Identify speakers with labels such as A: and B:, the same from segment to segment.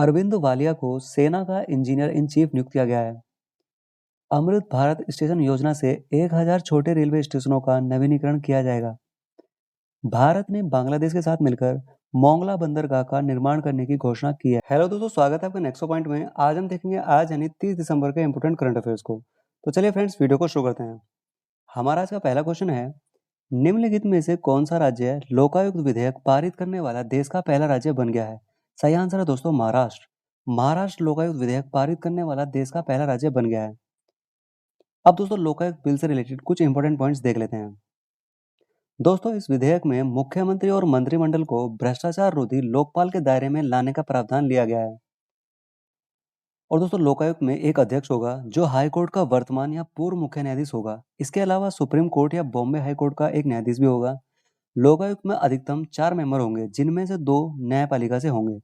A: अरविंद वालिया को सेना का इंजीनियर इन चीफ नियुक्त किया गया है। अमृत भारत स्टेशन योजना से 1000 छोटे रेलवे स्टेशनों का नवीनीकरण किया जाएगा। भारत ने बांग्लादेश के साथ मिलकर मोंगला बंदरगाह का निर्माण करने की घोषणा की है। हेलो दोस्तों, स्वागत है आपका नेक्स्ट पॉइंट में। आज हम देखेंगे आज यानी 30 दिसंबर के इंपोर्टेंट करंट अफेयर्स को। तो चलिए फ्रेंड्स, वीडियो को शुरू करते हैं। हमारा आज का पहला क्वेश्चन है, निम्नलिखित में से कौन सा राज्य लोकायुक्त विधेयक पारित करने वाला देश का पहला राज्य बन गया है? सही आंसर है दोस्तों महाराष्ट्र। महाराष्ट्र लोकायुक्त विधेयक पारित करने वाला देश का पहला राज्य बन गया है। अब दोस्तों लोकायुक्त बिल से रिलेटेड कुछ इंपॉर्टेंट पॉइंट्स देख लेते हैं। दोस्तों इस विधेयक में मुख्यमंत्री और मंत्रिमंडल को भ्रष्टाचार रोधी लोकपाल के दायरे में लाने का प्रावधान लिया गया है। और दोस्तों लोकायुक्त में एक अध्यक्ष होगा जो हाई कोर्ट का वर्तमान या पूर्व मुख्य न्यायाधीश होगा। इसके अलावा सुप्रीम कोर्ट या बॉम्बे हाई कोर्ट का एक न्यायाधीश भी होगा। लोकायुक्त में अधिकतम 4 मेंबर होंगे, जिनमें से 2 न्यायपालिका से होंगे।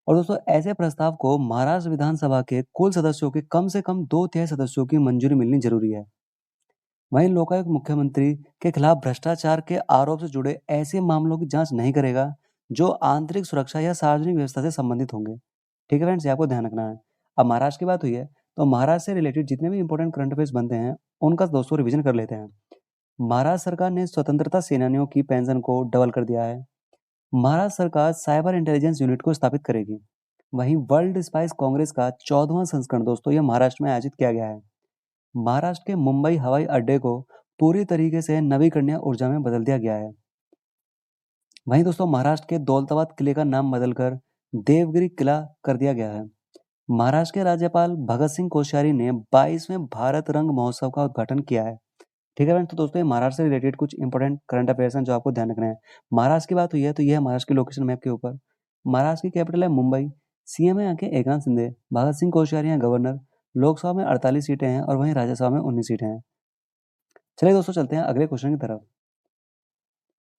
A: और दोस्तों ऐसे प्रस्ताव को महाराष्ट्र विधानसभा के कुल सदस्यों के कम से कम 2/3 सदस्यों की मंजूरी मिलनी जरूरी है। वहीं लोकायुक्त मुख्यमंत्री के खिलाफ भ्रष्टाचार के आरोप से जुड़े ऐसे मामलों की जांच नहीं करेगा जो आंतरिक सुरक्षा या सार्वजनिक व्यवस्था से संबंधित होंगे। ठीक है फ्रेंड्स, ये आपको ध्यान रखना है। अब महाराष्ट्र की बात हुई है, तो महाराष्ट्र से रिलेटेड जितने भी इंपॉर्टेंट करंट अफेयर्स बनते हैं उनका दोस्तों रिवीजन कर लेते हैं। महाराष्ट्र सरकार ने स्वतंत्रता सेनानियों की पेंशन को डबल कर दिया है। महाराष्ट्र सरकार साइबर इंटेलिजेंस यूनिट को स्थापित करेगी। वहीं वर्ल्ड स्पाइस कांग्रेस का 14वां संस्करण दोस्तों ये महाराष्ट्र में आयोजित किया गया है। महाराष्ट्र के मुंबई हवाई अड्डे को पूरी तरीके से नवीकरणीय ऊर्जा में बदल दिया गया है। वहीं दोस्तों महाराष्ट्र के दौलताबाद किले का नाम बदलकर देवगिरी किला कर दिया गया है। महाराष्ट्र के राज्यपाल भगत सिंह कोश्यारी ने 22वें भारत रंग महोत्सव का उद्घाटन किया है। ठीक है फ्रेंड्स, तो दोस्तों ये महाराष्ट्र से रिलेटेड कुछ इंपॉर्टेंट करंट अफेयर्स हैं जो आपको ध्यान रखना है। महाराष्ट्र की बात हुई है तो यह है महाराष्ट्र की लोकेशन मैप के ऊपर। महाराष्ट्र की कैपिटल है मुंबई। सीएम है यहाँ के एकनाथ शिंदे। भगत सिंह कोश्यारी हैं गवर्नर। लोकसभा में 48 सीटें हैं और वहीं राज्यसभा में 19 सीटें हैं। चलिए दोस्तों चलते हैं अगले क्वेश्चन की तरफ।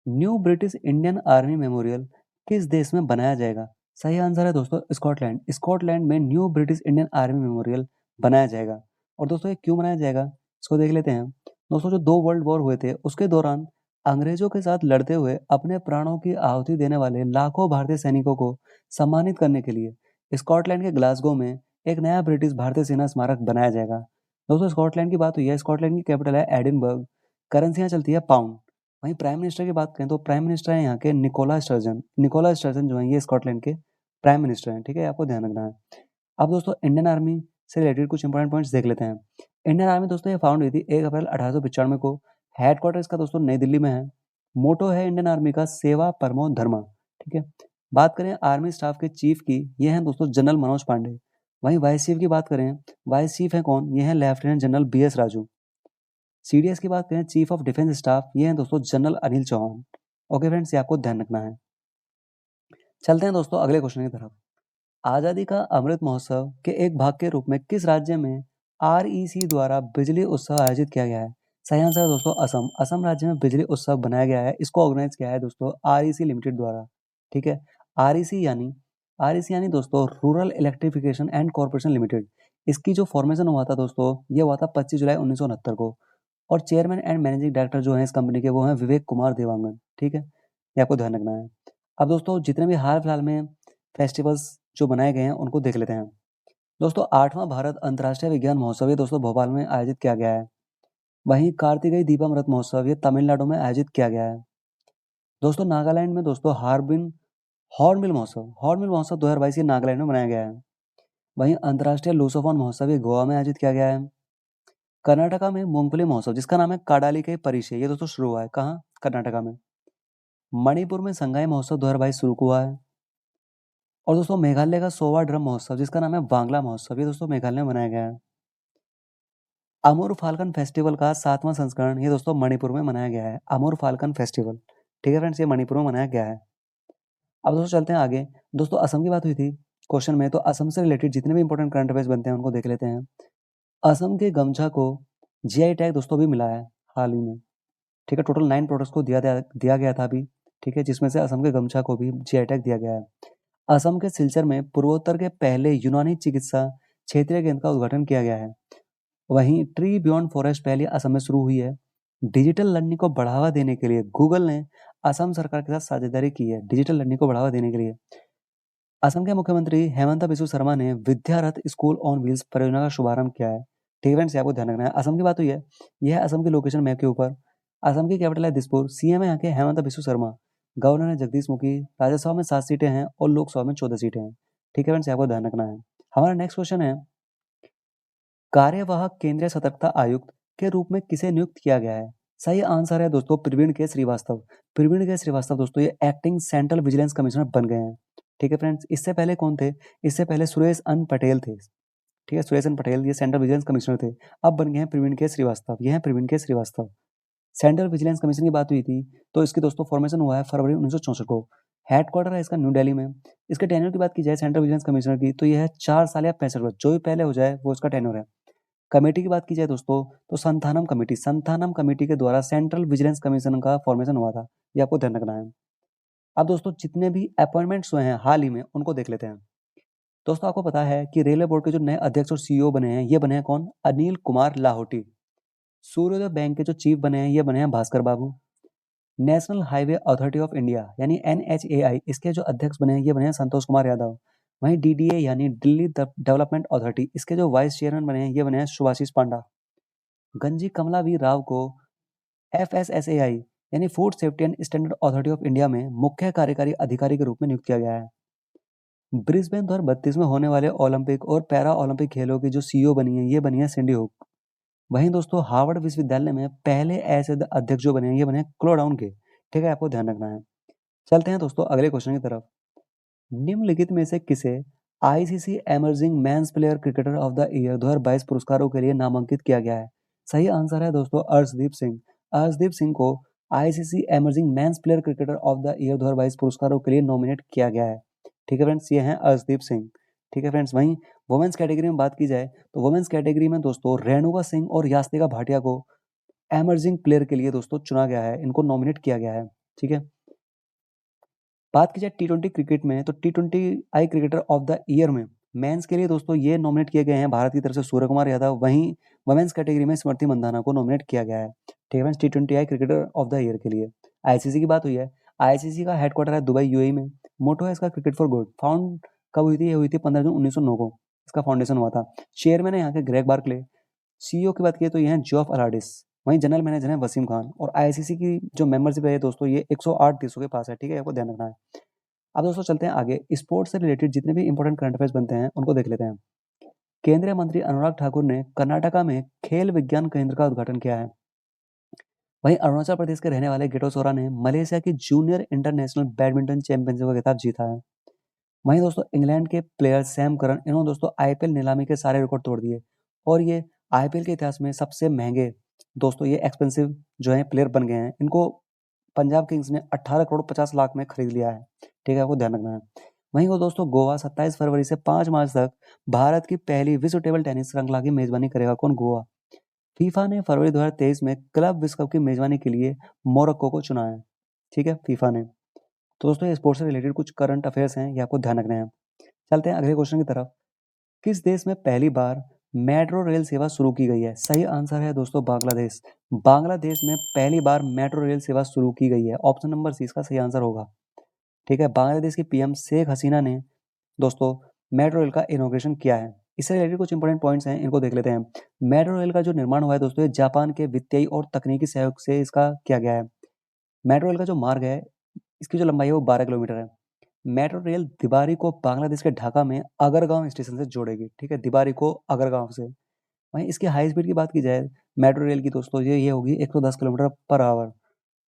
A: New British Indian army memorial किस देश में बनाया जाएगा? सही आंसर है दोस्तों स्कॉटलैंड। स्कॉटलैंड में new British Indian army memorial बनाया जाएगा। और दोस्तों ये क्यों बनाया जाएगा इसको देख लेते हैं। दोस्तों जो 2 वर्ल्ड वॉर हुए थे उसके दौरान अंग्रेजों के साथ लड़ते हुए अपने प्राणों की आहुति देने वाले लाखों भारतीय सैनिकों को सम्मानित करने के लिए स्कॉटलैंड के ग्लासगो में एक नया ब्रिटिश भारतीय सेना स्मारक बनाया जाएगा। दोस्तों स्कॉटलैंड की बात हुई है, स्कॉटलैंड की कैपिटल है एडिनबर्ग। करेंसी यहाँ चलती है पाउंड। वहीं प्राइम मिनिस्टर की बात करें तो प्राइम मिनिस्टर है यहाँ के निकोला स्टर्जन। निकोला स्टर्जन जो है ये स्कॉटलैंड के प्राइम मिनिस्टर हैं। ठीक है, आपको ध्यान रखना है। अब दोस्तों इंडियन आर्मी से रिलेटेड कुछ इंपॉर्टेंट पॉइंट्स देख लेते हैं। इंडियन आर्मी दोस्तों ये फाउंड हुई थी 1 अप्रैल 1895 को। हेडक्वार्टर इसका दोस्तों नई दिल्ली में है। मोटो है इंडियन आर्मी का सेवा परमो धर्मा। ठीक है, बात करें आर्मी स्टाफ के चीफ की, ये हैं दोस्तों जनरल मनोज पांडे। वहीं वाइस चीफ की बात करें, वाइस चीफ है कौन? ये है lieutenant general BS Raju. CDS की बात करें, चीफ ऑफ डिफेंस स्टाफ, ये हैं दोस्तों general Anil Chauhan. Okay friends, ये आपको ध्यान रखना है। चलते हैं दोस्तों अगले क्वेश्चन की तरफ। आजादी का अमृत महोत्सव के एक भाग के रूप में किस राज्य में REC द्वारा बिजली उत्सव आयोजित किया गया है? सही आंसर है दोस्तों असम। असम राज्य में बिजली उत्सव बनाया गया है। इसको ऑर्गेनाइज किया है दोस्तों REC लिमिटेड द्वारा। ठीक है, REC यानी दोस्तों rural electrification and corporation limited. इसकी जो फॉर्मेशन हुआ था दोस्तों ये हुआ था 25 जुलाई 1969 को। और चेयरमैन एंड मैनेजिंग डायरेक्टर जो है इस कंपनी के वो हैं विवेक कुमार देवांगन। ठीक है, ये आपको ध्यान रखना है। अब दोस्तों जितने भी हाल फिलहाल में फेस्टिवल्स जो बनाए गए हैं उनको देख लेते हैं। दोस्तों 8वां भारत अंतर्राष्ट्रीय विज्ञान महोत्सव ये दोस्तों भोपाल में आयोजित किया गया है। वहीं कार्तिकेय दीपामृत महोत्सव ये तमिलनाडु में आयोजित किया गया है। दोस्तों नागालैंड में दोस्तों हॉर्नबिल महोत्सव 2022 ये नागालैंड में मनाया गया है। वहीं अंतर्राष्ट्रीय लूसोफोन महोत्सव ये गोवा में आयोजित किया गया है। कर्नाटका में मूंगफली महोत्सव जिसका नाम है काडाली के परिचय ये दोस्तों शुरू हुआ है। कहाँ? कर्नाटका में। मणिपुर में संगाई महोत्सव 2022 शुरू हुआ है। और दोस्तों मेघालय का सोवा ड्रम महोत्सव जिसका नाम है वांगला महोत्सव ये दोस्तों मेघालय में मनाया गया है। अमूर फाल्कन फेस्टिवल का 7वां संस्करण ये दोस्तों मणिपुर में मनाया गया है। अमूर फाल्कन फेस्टिवल। ठीक है फ्रेंड्स, ये मणिपुर में मनाया गया है। अब दोस्तों चलते हैं आगे। दोस्तों असम की बात हुई थी क्वेश्चन में, तो असम से रिलेटेड जितने भी इंपॉर्टेंट करंट अफेयर्स बनते हैं उनको देख लेते हैं। असम के गमछा को GI टैग दोस्तों भी मिला है हाल ही में। ठीक है, टोटल 9 प्रोडक्ट्स को दिया गया था अभी। ठीक है, जिसमें से असम के गमछा को भी GI टैग दिया गया है। असम के सिलचर में पूर्वोत्तर के पहले यूनानी चिकित्सा क्षेत्रीय केंद्र का उद्घाटन किया गया है। वहीं ट्री बियॉन्ड फॉरेस्ट पहले असम में शुरू हुई है। डिजिटल लर्निंग को बढ़ावा देने के लिए गूगल ने असम सरकार के साथ साझेदारी की है, डिजिटल लर्निंग को बढ़ावा देने के लिए। असम के मुख्यमंत्री हेमंत बिस्वा शर्मा ने विद्यारथ स्कूल ऑन व्हील्स परियोजना का शुभारंभ किया है। ठीक है फ्रेंड्स, आपको ध्यान रखना है। असम की बात हुई है, यह है असम की लोकेशन मैप के ऊपर। असम की कैपिटल है दिसपुर। सीएम है यहाँ के हेमंत बिस्वा शर्मा। गवर्नर है जगदीश मुखी। राज्यसभा में 7 सीटें हैं और लोकसभा में 14 सीटें हैं। ठीक है फ्रेंड्स, आपको ध्यान रखना है। हमारा नेक्स्ट क्वेश्चन है, कार्यवाहक केंद्रीय सतर्कता आयुक्त के रूप में किसे नियुक्त किया गया है? सही आंसर है दोस्तों प्रवीण के श्रीवास्तव। प्रवीण के श्रीवास्तव दोस्तों ये एक्टिंग सेंट्रल विजिलेंस कमिश्नर बन गए हैं। ठीक है फ्रेंड्स, इससे पहले कौन थे? इससे पहले सुरेश अन पटेल थे। ठीक है, सुरेश अन पटेल ये सेंट्रल विजिलेंस कमिश्नर थे। अब बन गए हैं प्रवीण के श्रीवास्तव। ये हैं प्रवीण के श्रीवास्तव। सेंट्रल विजिलेंस कमीशन की बात हुई थी तो इसकी दोस्तों फॉर्मेशन हुआ है फरवरी 1964 को। हेडक्वार्टर है इसका न्यू दिल्ली में। इसके टेन्योर की बात की जाए सेंट्रल विजिलेंस कमिश्नर की तो यह है 4 साल या 65 वर्ष, जो भी पहले हो जाए वो इसका टेन्योर है। कमेटी की बात की जाए दोस्तों तो संथानम कमेटी के द्वारा सेंट्रल विजिलेंस कमीशन का फॉर्मेशन हुआ था। ये आपको ध्यान रखना है। अब दोस्तों जितने भी अपॉइंटमेंट्स हुए हैं हाल ही में उनको देख लेते हैं। दोस्तों आपको पता है कि रेलवे बोर्ड के जो नए अध्यक्ष और सीईओ बने हैं, ये बने हैं कौन? अनिल कुमार लाहोटी। सूर्योदय बैंक के जो चीफ बने हैं ये बने हैं Bhaskar Babu. National Highway Authority of India यानी NHAI इसके जो अध्यक्ष बने हैं ये बने हैं संतोष कुमार यादव। वहीं DDA यानी दिल्ली डेवलपमेंट अथॉरिटी इसके जो वाइस चेयरमैन बने हैं ये बने हैं सुभाषिष पांडा। गंजी कमला वी राव को FSSAI यानी food safety and standard authority of India में मुख्य कार्यकारी अधिकारी के रूप में नियुक्त किया गया है। ब्रिस्बेन 2032 में होने वाले ओलंपिक और पैरा ओलंपिक खेलों की जो सीईओ बनी है ये बनी है सिंडी हुक। वहीं दोस्तों हार्वर्ड विश्वविद्यालय में पहले ऐसे अध्यक्ष जो बने हैं ये बने हैं क्लोडाउन के। ठीक है, आपको ध्यान रखना है। चलते हैं दोस्तों अगले क्वेश्चन की तरफ। निम्नलिखित में से किसे ICC emerging men's player cricketer of the year 2022 पुरस्कारों के लिए नामांकित किया गया है? सही आंसर है दोस्तों अर्शदीप सिंह। अर्शदीप सिंह को ICC emerging men's player cricketer of the year 2022 पुरस्कारों के लिए नॉमिनेट किया गया है। ठीक है फ्रेंड्स, ये हैं अर्शदीप सिंह। ठीक है फ्रेंड्स, वहीं वुमेन्स कैटेगरी में बात की जाए तो वुमेन्स कैटेगरी में दोस्तों रेणुका सिंह और यास्तिका भाटिया को एमर्जिंग प्लेयर के लिए दोस्तों चुना गया है, इनको नॉमिनेट किया गया है। ठीक है, बात की जाए T20 क्रिकेट में तो T20I cricketer of the year में मेंस के लिए दोस्तों ये नॉमिनेट किए गए हैं भारत की तरफ से सूर्य कुमार यादव। वहीं वुमेन्स कैटेगरी में स्मृति मंदाना को नॉमिनेट किया गया है। ठीक है, T20I cricketer of the year के लिए। आईसीसी की बात हुई है, आईसीसी का हेडक्वार्टर है दुबई UAE में। मोटो है इसका क्रिकेट फॉर गुड। फाउंड कब हुई थी? ये हुई थी 15 जून 1909 को इसका फाउंडेशन हुआ था। चेयरमैन है यहाँ के ग्रेग बार्कले। सीईओ की बात की तो ये हैं जॉफ अलाडिस। वहीं जनरल मैनेजर हैं वसीम खान। और आईसीसी की जो मेंबरशिप है दोस्तों ये 108 देशों के पास है। ठीक है, आपको ध्यान रखना है। अब दोस्तों चलते हैं आगे। स्पोर्ट्स से रिलेटेड जितने भी इंपॉर्टेंट करंट अफेयर्स बनते हैं उनको देख लेते हैं। केंद्रीय मंत्री अनुराग ठाकुर ने कर्नाटका में खेल विज्ञान केंद्र का उद्घाटन किया है। वहीं अरुणाचल प्रदेश के रहने वाले गेटो सोरा ने मलेशिया की जूनियर इंटरनेशनल बैडमिंटन चैंपियनशिप का खिताब जीता है। वहीं दोस्तों इंग्लैंड के प्लेयर सैम करन इन्होंने दोस्तों आईपीएल नीलामी के सारे रिकॉर्ड तोड़ दिए और ये आईपीएल के इतिहास में सबसे महंगे दोस्तों ये एक्सपेंसिव जो है प्लेयर बन गए हैं। इनको पंजाब किंग्स ने 18 करोड़ 50 लाख में खरीद लिया है। ठीक है, आपको ध्यान रखना है। वहीं वो दोस्तों गोवा 27 फरवरी से 5 मार्च तक भारत की पहली विश्व टेबल टेनिस श्रृंखला की मेजबानी करेगा। कौन? गोवा। फीफा ने फरवरी 2023 में क्लब विश्व कप की मेजबानी के लिए मोरक्को को चुना है। ठीक है, फीफा ने। तो दोस्तों ये स्पोर्ट्स से रिलेटेड कुछ करंट अफेयर्स हैं, ये आपको ध्यान रखने हैं। चलते हैं अगले क्वेश्चन की तरफ। किस देश में पहली बार मेट्रो रेल सेवा शुरू की गई है? सही आंसर है दोस्तों बांग्लादेश। बांग्लादेश में पहली बार मेट्रो रेल सेवा शुरू की गई है। ऑप्शन नंबर सी इसका सही आंसर होगा। ठीक है, बांग्लादेश की पीएम शेख हसीना ने दोस्तों मेट्रो रेल का इनॉग्रेशन किया है। इससे रिलेटेड कुछ इंपॉर्टेंट पॉइंट्स हैं, इनको देख लेते हैं। मेट्रो रेल का जो निर्माण हुआ है दोस्तों ये जापान के वित्तीय और तकनीकी सहयोग से इसका किया गया है। मेट्रो रेल का जो मार्ग है इसकी जो लंबाई है वो 12 किलोमीटर है। मेट्रो रेल दिबारी को बांग्लादेश के ढाका में अगरगांव स्टेशन से जोड़ेगी। ठीक है, दिबारी को अगरगांव से। वहीं इसकी हाई स्पीड की बात की जाए मेट्रो रेल की दोस्तों ये होगी 110 किलोमीटर पर आवर।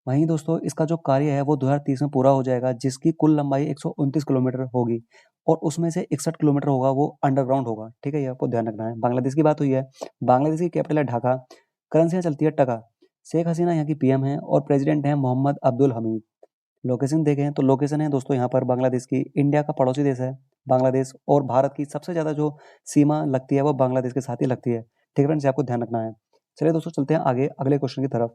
A: वहीं दोस्तों इसका जो कार्य है वो 2030 में पूरा हो जाएगा, जिसकी कुल लंबाई 129 किलोमीटर होगी और उसमें से 61 किलोमीटर होगा वो अंडरग्राउंड होगा। ठीक है, ये आपको ध्यान रखना है। बांग्लादेश की बात हुई है, बांग्लादेश की कैपिटल है ढाका। करेंसी चलती है टका। शेख हसीना यहाँ की पीएम है और प्रेसिडेंट है मोहम्मद अब्दुल हमीद। लोकेशन देखें तो लोकेशन है दोस्तों यहाँ पर बांग्लादेश की। इंडिया का पड़ोसी देश है बांग्लादेश और भारत की सबसे ज़्यादा जो सीमा लगती है वो बांग्लादेश के साथ ही लगती है। ठीक है फ्रेंड्स, आपको ध्यान रखना है। चलिए दोस्तों चलते हैं आगे अगले क्वेश्चन की तरफ।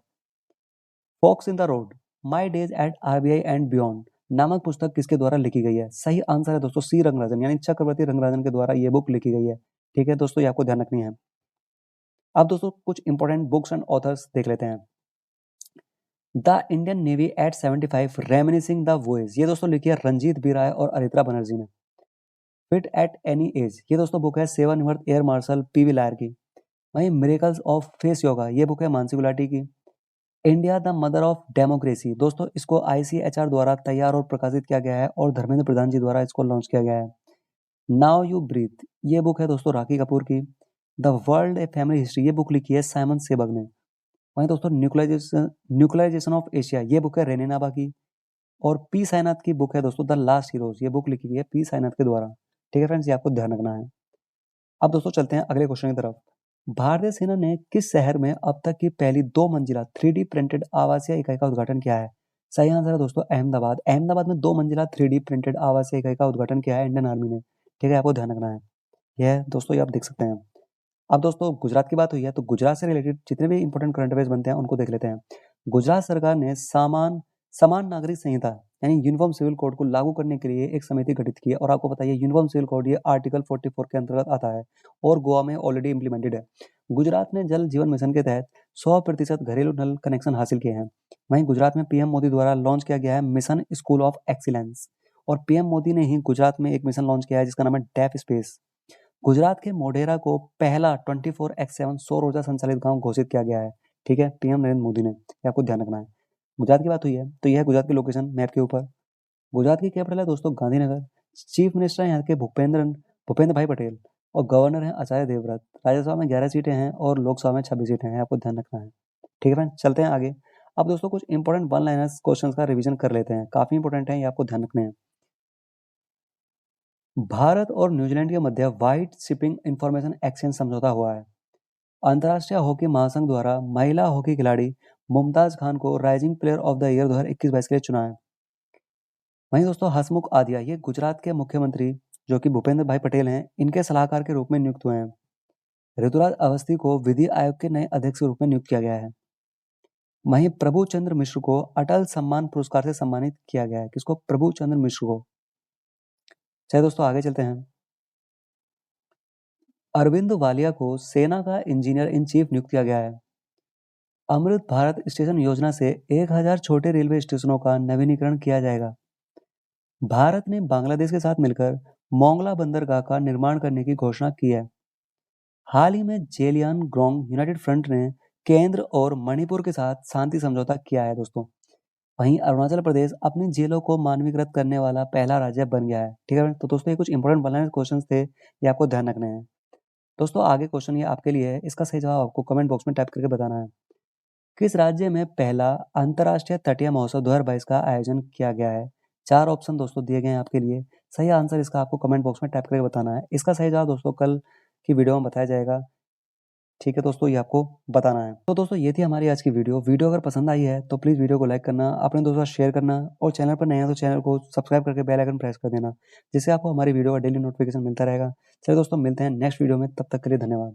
A: Fox in the road my days at RBI and beyond नामक पुस्तक किसके द्वारा लिखी गई है? सही आंसर है दोस्तों सी रंगराजन यानी चक्रवर्ती रंगराजन के द्वारा ये बुक लिखी गई है। ठीक है दोस्तों, ये आपको ध्यान रखनी है। अब दोस्तों कुछ इंपॉर्टेंट बुक्स एंड ऑथर्स देख लेते हैं। The Indian navy at 75 reminiscing the voyage ये दोस्तों लिखी है रंजीत बी राय और अरित्रा बनर्जी ने। फिट एट एनी एज, ये दोस्तों बुक है सेवानिवृत्त एयर मार्शल पीवी लायर की। वहीं मिरेकल्स ऑफ फेस योगा, ये बुक है मानसी गुलाटी की। India the mother of democracy, दोस्तों इसको आईसीएचआर द्वारा तैयार और प्रकाशित किया गया है और धर्मेंद्र प्रधान जी द्वारा इसको लॉन्च किया गया है। नाउ यू ब्रीथ, ये बुक है दोस्तों राखी कपूर की। The world a family history, ये बुक लिखी है साइमन सेबग ने। वहीं दोस्तों न्यूक्लियराइजेशन ऑफ एशिया, ये बुक है रेने नाभा की। और पी साईनाथ की बुक है दोस्तों द लास्ट हीरोज, ये बुक लिखी गई है पी साईनाथ के द्वारा। ठीक है फ्रेंड्स, ये आपको ध्यान रखना है। अब दोस्तों चलते हैं अगले क्वेश्चन की तरफ। भारतीय सेना ने किस शहर में अब तक की पहली 2 मंजिला 3D प्रिंटेड आवासीय इकाई का उद्घाटन किया है? सही आंसर है दोस्तों अहमदाबाद। अहमदाबाद में 2 मंजिला 3D प्रिंटेड आवासीय इकाई का उद्घाटन किया है इंडियन आर्मी ने। ठीक है, आपको ध्यान रखना है। यह दोस्तों ये आप देख सकते हैं। अब दोस्तों गुजरात की बात हुई है तो गुजरात से रिलेटेड जितने भी इंपॉर्टेंट करंट अफेयर्स बनते हैं उनको देख लेते हैं। गुजरात सरकार ने समान नागरिक संहिता यानी यूनिफॉर्म सिविल कोड को लागू करने के लिए एक समिति गठित की है। और आपको बताइए यूनिफॉर्म सिविल कोड ये आर्टिकल 44 के अंतर्गत आता है और गोवा में ऑलरेडी इंप्लीमेंटेड है। गुजरात ने जल जीवन मिशन के तहत 100% घरेलू नल कनेक्शन हासिल किए हैं। वहीं गुजरात में पीएम मोदी द्वारा लॉन्च किया गया है मिशन स्कूल ऑफ एक्सीलेंस। और पीएम मोदी ने ही गुजरात में एक मिशन लॉन्च किया है जिसका नाम है डेफ स्पेस। गुजरात के मोढेरा को पहला 24/7 सौर ऊर्जा संचालित गांव घोषित किया गया है। ठीक है, पीएम नरेंद्र मोदी ने, ये आपको ध्यान रखना है। गुजरात की बात हुई है तो यह है गुजरात की लोकेशन मैप के ऊपर। गुजरात की कैपिटल है दोस्तों गांधीनगर। चीफ मिनिस्टर हैं यहाँ के भूपेंद्र भाई पटेल। और गवर्नर हैं आचार्य देवव्रत। राज्यसभा में 11 सीटें हैं और लोकसभा में 26 सीटें हैं, आपको ध्यान रखना है। ठीक है फ्रेंड, चलते हैं आगे। अब दोस्तों कुछ इंपॉर्टेंट वन लाइनर्स क्वेश्चंस का रिवीजन कर लेते हैं, काफी इंपॉर्टेंट है, ये आपको ध्यान रखने हैं। भारत और न्यूजीलैंड के मध्य व्हाइट शिपिंग इंफॉर्मेशन एक्सचेंज समझौता हुआ है। अंतर्राष्ट्रीय हॉकी महासंघ द्वारा महिला हॉकी खिलाड़ी मुमताज खान को rising player of the year 2021-22 के लिए चुना है। वहीं दोस्तों हसमुख आदिया ये गुजरात के मुख्यमंत्री जो कि भूपेंद्र भाई पटेल हैं, इनके सलाहकार के रूप में नियुक्त हुए हैं। ऋतुराज अवस्थी को विधि आयोग के नए अध्यक्ष के रूप में नियुक्त किया गया है। वहीं प्रभु चंद्र मिश्र को अटल सम्मान पुरस्कार से सम्मानित किया गया है। किसको? प्रभु चंद्र मिश्र को। चलिए दोस्तों आगे चलते हैं। अरविंद वालिया को सेना का इंजीनियर इन चीफ नियुक्त किया गया है। अमृत भारत स्टेशन योजना से 1000 छोटे रेलवे स्टेशनों का नवीनीकरण किया जाएगा। भारत ने बांग्लादेश के साथ मिलकर मोंगला बंदरगाह का निर्माण करने की घोषणा की है। हाल ही में जेलियानग्रोंग यूनाइटेड फ्रंट ने केंद्र और मणिपुर के साथ शांति समझौता किया है दोस्तों। वहीं अरुणाचल प्रदेश अपनी जेलों को मानवीकृत करने वाला पहला राज्य बन गया है। ठीक है, तो दोस्तों ये कुछ इंपॉर्टेंट वन क्वेश्चन थे, ये आपको ध्यान रखने हैं। दोस्तों आगे क्वेश्चन ये आपके लिए है, इसका सही जवाब आपको कमेंट बॉक्स में टाइप करके बताना है। किस राज्य में पहला अंतर्राष्ट्रीय तटीय महोत्सव 2022 का आयोजन किया गया है? 4 ऑप्शन दोस्तों दिए गए हैं आपके लिए। सही आंसर इसका आपको कमेंट बॉक्स में टाइप करके बताना है। इसका सही जवाब दोस्तों कल की वीडियो में बताया जाएगा। ठीक है दोस्तों, ये आपको बताना है। तो दोस्तों ये थी हमारी आज की वीडियो। वीडियो अगर पसंद आई है तो प्लीज़ वीडियो को लाइक करना, अपने दोस्तों के साथ शेयर करना और चैनल पर नए हैं तो चैनल को सब्सक्राइब करके बेल आइकन प्रेस कर देना, जिससे आपको हमारी वीडियो का डेली नोटिफिकेशन मिलता रहेगा। चलिए दोस्तों मिलते हैं नेक्स्ट वीडियो में, तब तक के लिए धन्यवाद।